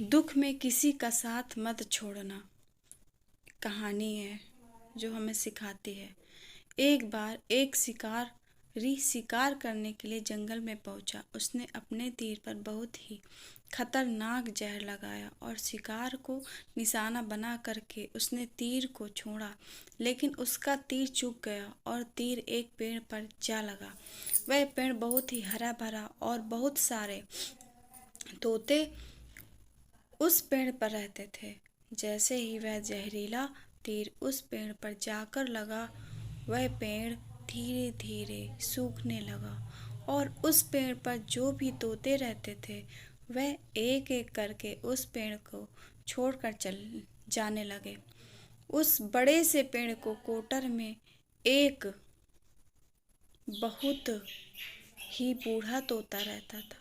दुख में किसी का साथ मत छोड़ना। कहानी है जो हमें सिखाती है। एक बार एक शिकारी शिकार करने के लिए जंगल में पहुंचा। उसने अपने तीर पर बहुत ही खतरनाक जहर लगाया और शिकार को निशाना बना करके उसने तीर को छोड़ा, लेकिन उसका तीर चूक गया और तीर एक पेड़ पर जा लगा। वह पेड़ बहुत ही हरा भरा और बहुत सारे तोते उस पेड़ पर रहते थे। जैसे ही वह जहरीला तीर उस पेड़ पर जाकर लगा, वह पेड़ धीरे धीरे सूखने लगा और उस पेड़ पर जो भी तोते रहते थे वह एक एक करके उस पेड़ को छोड़कर चल जाने लगे। उस बड़े से पेड़ को कोटर में एक बहुत ही बूढ़ा तोता रहता था,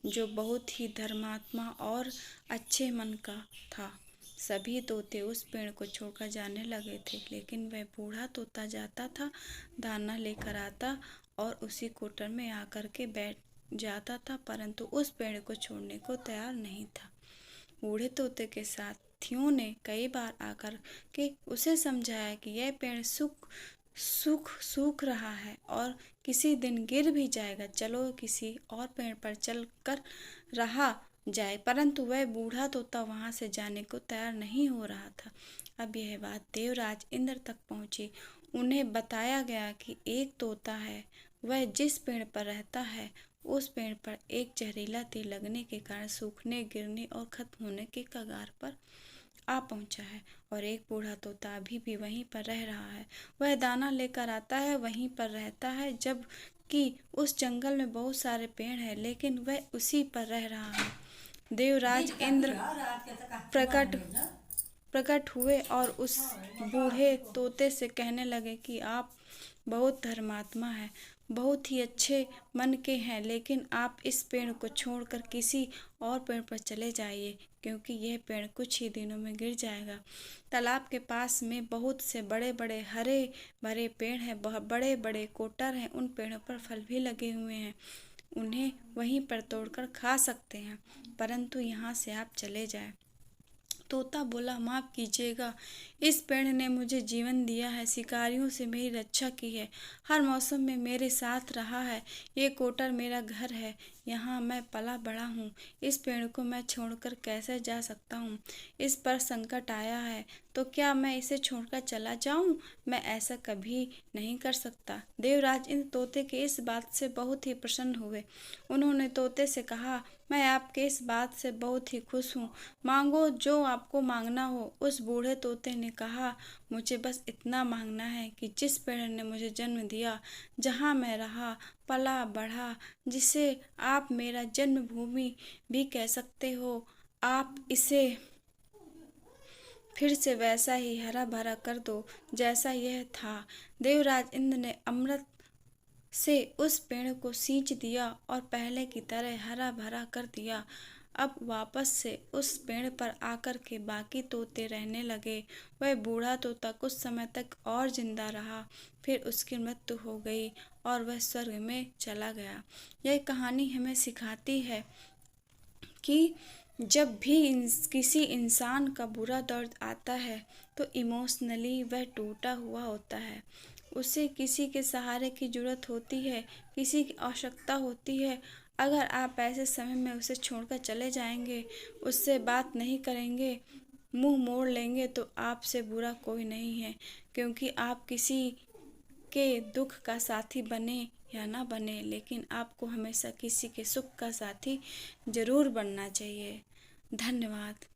जो बहुत ही धर्मात्मा और अच्छे मन का था। सभी तोते उस पेड़ को छोड़कर जाने लगे थे, लेकिन वह बूढ़ा तोता जाता था, दाना लेकर आता और उसी कोटर में आकर के बैठ जाता था, परंतु उस पेड़ को छोड़ने को तैयार नहीं था। बूढ़े तोते के साथियों ने कई बार आकर के उसे समझाया कि यह पेड़ सूख रहा है और किसी दिन गिर भी जाएगा, चलो किसी और पेड़ पर चल कर रहा जाए, परंतु वह बूढ़ा तोता वहां से जाने को तैयार नहीं हो रहा था। अब यह बात देवराज इंद्र तक पहुंची। उन्हें बताया गया कि एक तोता है, वह जिस पेड़ पर रहता है उस पेड़ पर एक जहरीला तीर लगने के कारण सूखने, गिरने और खत्म होने के कगार पर आ पहुंचा है, और एक बूढ़ा तोता अभी भी वहीं पर रह रहा है। वह दाना लेकर आता है, वहीं पर रहता है, जब कि उस जंगल में बहुत सारे पेड़ हैं, लेकिन वह उसी पर रह रहा है। देवराज इंद्र प्रकट हुए और उस बूढ़े तोते से कहने लगे कि आप बहुत धर्मात्मा हैं, बहुत ही अच्छे मन के हैं, लेकिन आप इस पेड़ को छोड़कर किसी और पेड़ पर चले जाइए, क्योंकि यह पेड़ कुछ ही दिनों में गिर जाएगा। तालाब के पास में बहुत से बड़े बड़े हरे भरे पेड़ हैं, बहुत बड़े बड़े कोटर हैं, उन पेड़ों पर फल भी लगे हुए हैं, उन्हें वहीं पर तोड़कर खा सकते हैं, परंतु यहाँ से आप चले जाएं। तोता बोला, माफ कीजिएगा, इस पेड़ ने मुझे जीवन दिया है, शिकारियों से मेरी रक्षा की है, हर मौसम में मेरे साथ रहा है, ये कोटर मेरा घर है, यहाँ मैं पला बड़ा हूँ, इस पेड़ को मैं छोड़कर कैसे जा सकता हूँ। इस पर संकट आया है तो क्या मैं इसे छोड़कर चला जाऊँ? मैं ऐसा कभी नहीं कर सकता। देवराज इन तोते के इस बात से बहुत ही प्रसन्न हुए। उन्होंने तोते से कहा, मैं आपके इस बात से बहुत ही खुश हूँ, मांगो जो आपको मांगना हो। उस बूढ़े तोते ने कहा, मुझे बस इतना मांगना है कि जिस पेड़ ने मुझे जन्म दिया, जहाँ मैं रहा, पला बढ़ा, जिसे आप मेरा जन्मभूमि भी कह सकते हो, आप इसे फिर से वैसा ही हरा भरा कर दो जैसा यह था। देवराज इंद्र ने अमृत से उस पेड़ को सींच दिया और पहले की तरह हरा भरा कर दिया। अब वापस से उस पेड़ पर आकर के बाकी तोते रहने लगे। वह बूढ़ा तोता कुछ समय तक और जिंदा रहा, फिर उसकी मृत्यु हो गई और वह स्वर्ग में चला गया। यह कहानी हमें सिखाती है कि जब भी किसी इंसान का बुरा दर्द आता है तो इमोशनली वह टूटा हुआ होता है, उसे किसी के सहारे की जरूरत होती है, किसी की आवश्यकता होती है। अगर आप ऐसे समय में उसे छोड़कर चले जाएंगे, उससे बात नहीं करेंगे, मुंह मोड़ लेंगे, तो आपसे बुरा कोई नहीं है, क्योंकि आप किसी के दुख का साथी बने या ना बने, लेकिन आपको हमेशा किसी के सुख का साथी जरूर बनना चाहिए। धन्यवाद।